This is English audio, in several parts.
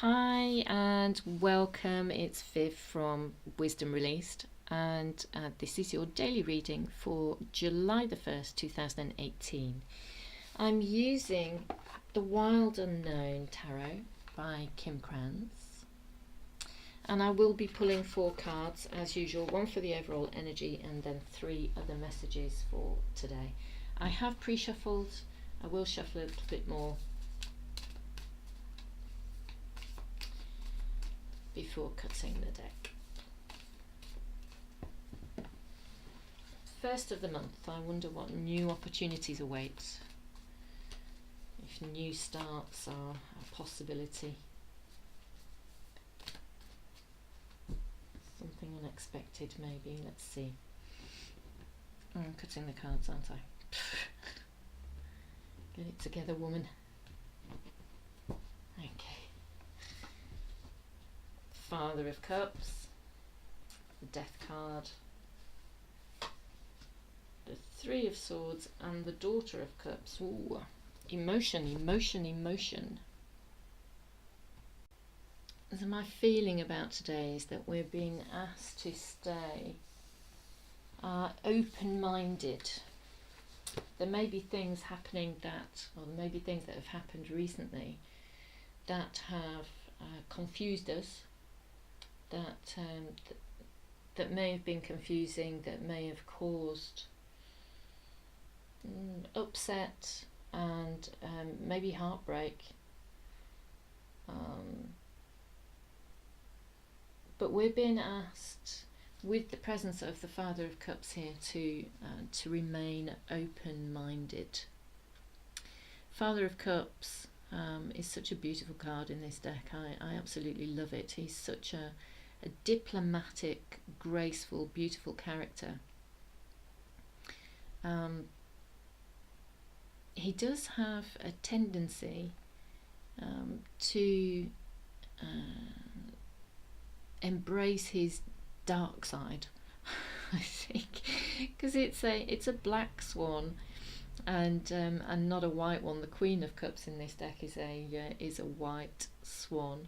Hi and welcome. It's Viv from Wisdom Released, and this is your daily reading for July the 1st, 2018. I'm using The Wild Unknown Tarot by Kim Krans, and I will be pulling 4 cards as usual, one for the overall energy and then 3 other messages for today. I have pre-shuffled. I will shuffle a little bit more before cutting the deck. First of the month, I wonder what new opportunities await, if new starts are a possibility. Something unexpected maybe, let's see. I'm cutting the cards, aren't I? Get it together, woman. Okay. Father of Cups, the Death card, the Three of Swords, and the Daughter of Cups. Ooh, emotion, emotion, emotion. So my feeling about today is that we're being asked to stay open-minded. There may be things happening or there may be things that have happened recently that have confused us, that may have been confusing, that may have caused upset and maybe heartbreak. But we're being asked, with the presence of the Father of Cups here, to remain open-minded. Father of Cups is such a beautiful card in this deck. I absolutely love it. He's such a diplomatic, graceful, beautiful character. He does have a tendency to embrace his dark side, I think, because it's a black swan and not a white one. The Queen of Cups in this deck is a white swan.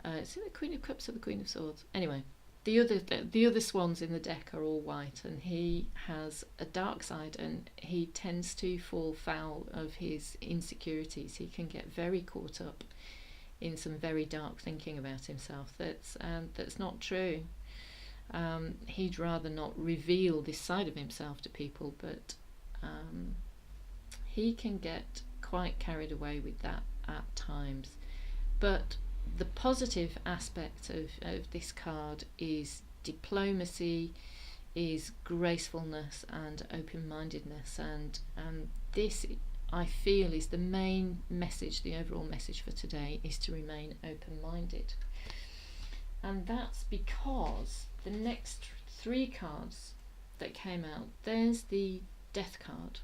Is it the Queen of Cups or the Queen of Swords? Anyway, the other swans in the deck are all white, and he has a dark side, and he tends to fall foul of his insecurities. He can get very caught up in some very dark thinking about himself that's not true. He'd rather not reveal this side of himself to people, but he can get quite carried away with that at times. But the positive aspect of this card is diplomacy, is gracefulness and open-mindedness, and this, I feel, is the main message. The overall message for today is to remain open-minded, and that's because the next 3 cards that came out, there's the Death card,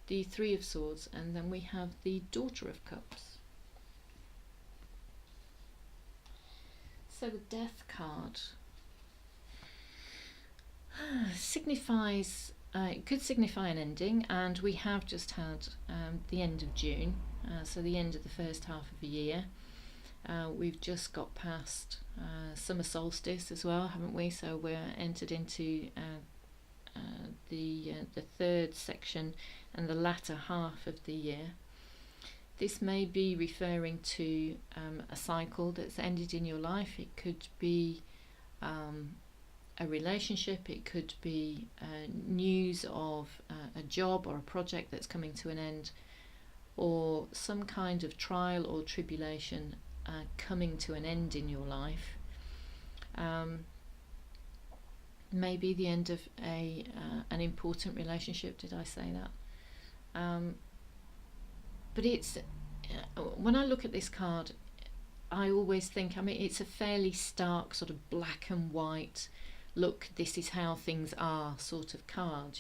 the Three of Swords, and then we have the Daughter of Cups. So the Death card signifies, it could signify an ending, and we have just had the end of June, so the end of the first half of the year. We've just got past summer solstice as well, haven't we? So we're entered into the third section and the latter half of the year. This may be referring to a cycle that's ended in your life. It could be a relationship, it could be news of a job or a project that's coming to an end, or some kind of trial or tribulation coming to an end in your life. Maybe the end of an important relationship. Did I say that? But it's, when I look at this card, I always think, it's a fairly stark sort of black and white, look, this is how things are sort of card.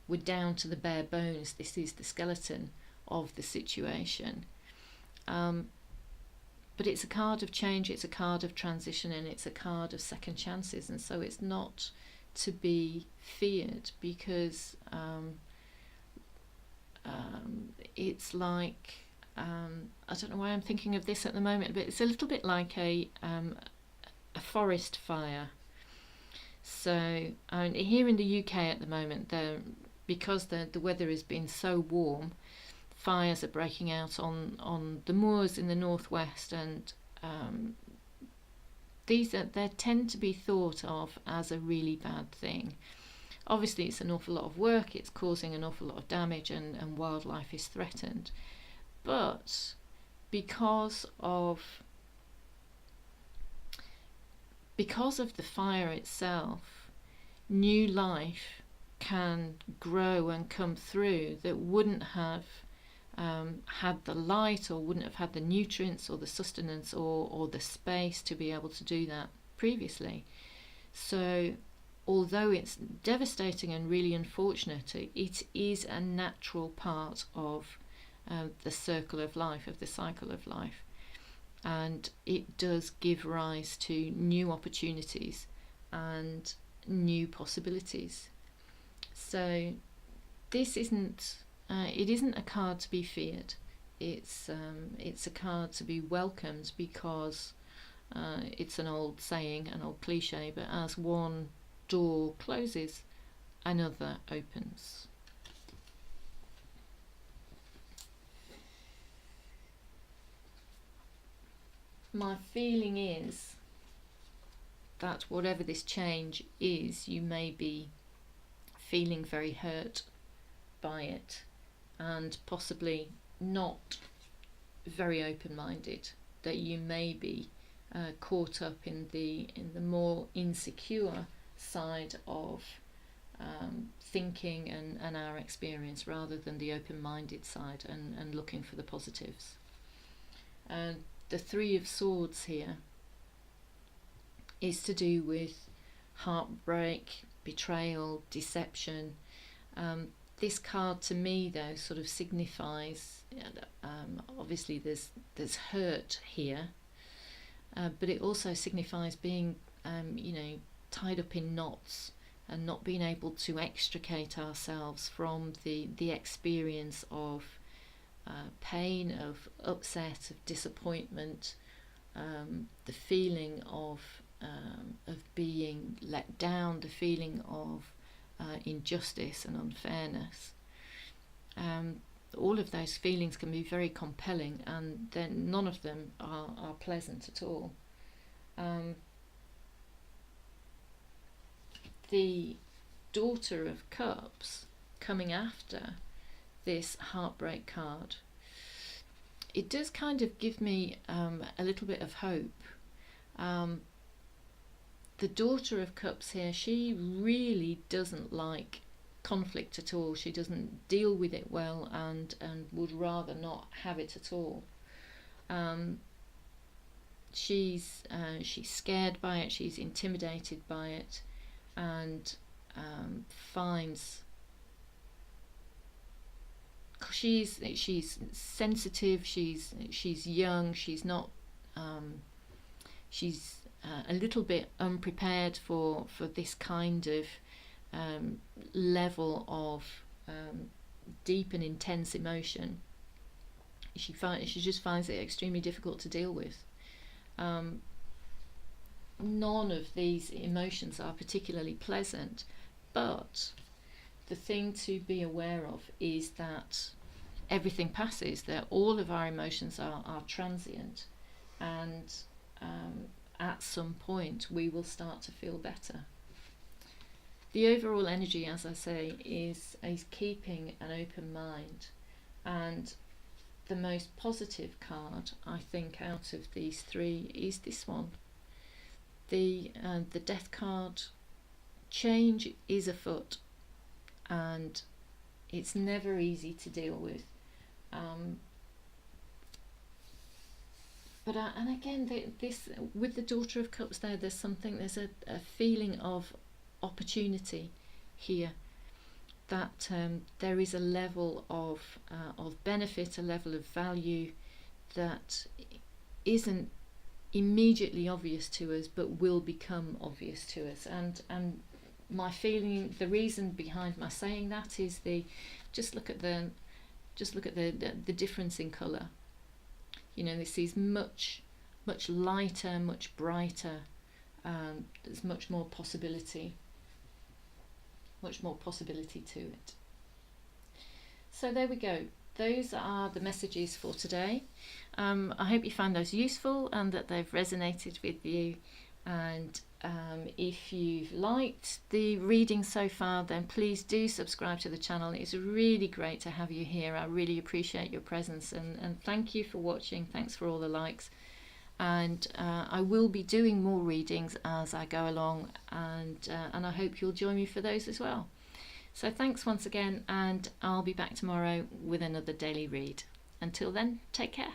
We're down to the bare bones. This is the skeleton of the situation. But it's a card of change, it's a card of transition, and it's a card of second chances, and so it's not to be feared, because it's like I don't know why I'm thinking of this at the moment, but it's a little bit like a forest fire. So here in the UK at the moment, because the weather has been so warm, fires are breaking out on the moors in the northwest, and they tend to be thought of as a really bad thing. Obviously, it's an awful lot of work, it's causing an awful lot of damage, and wildlife is threatened. But because of the fire itself, new life can grow and come through that wouldn't have had the light, or wouldn't have had the nutrients or the sustenance or the space to be able to do that previously. So although it's devastating and really unfortunate, it is a natural part of the circle of life, of the cycle of life, and it does give rise to new opportunities and new possibilities. So this isn't a card to be feared. It's a card to be welcomed, because it's an old saying, an old cliche, but as one door closes, another opens. My feeling is that whatever this change is, you may be feeling very hurt by it, and possibly not very open-minded, that you may be caught up in the more insecure side of thinking and our experience, rather than the open-minded side and looking for the positives. And the Three of Swords here is to do with heartbreak, betrayal, deception. This card to me, though, sort of signifies, obviously there's hurt here, but it also signifies being, tied up in knots and not being able to extricate ourselves from the experience of pain, of upset, of disappointment, the feeling of being let down, the feeling of injustice and unfairness. All of those feelings can be very compelling, and then none of them are pleasant at all. The Daughter of Cups coming after this heartbreak card, it does kind of give me a little bit of hope. The Daughter of Cups here, she really doesn't like conflict at all. She doesn't deal with it well, and would rather not have it at all. She's scared by it, she's intimidated by it, and finds she's sensitive, she's young, she's not she's a little bit unprepared for this kind of level of deep and intense emotion. She just finds it extremely difficult to deal with. None of these emotions are particularly pleasant, but the thing to be aware of is that everything passes, that all of our emotions are transient, and at some point we will start to feel better. The overall energy, as I say, is keeping an open mind, and the most positive card, I think, out of these three is this one. The Death card. Change is afoot, and it's never easy to deal with. And again, this with the Daughter of Cups there's a feeling of opportunity here, that there is a level of benefit, a level of value that isn't immediately obvious to us, but will become obvious to us. And my feeling, the reason behind my saying that is just look at the difference in colour. You know, this is much lighter, much brighter. There's much more possibility to it. So there we go. Those are the messages for today. I hope you found those useful and that they've resonated with you. And if you've liked the reading so far, then please do subscribe to the channel. It's really great to have you here. I really appreciate your presence, and thank you for watching. Thanks for all the likes. And I will be doing more readings as I go along, and I hope you'll join me for those as well. So thanks once again, and I'll be back tomorrow with another daily read. Until then, take care.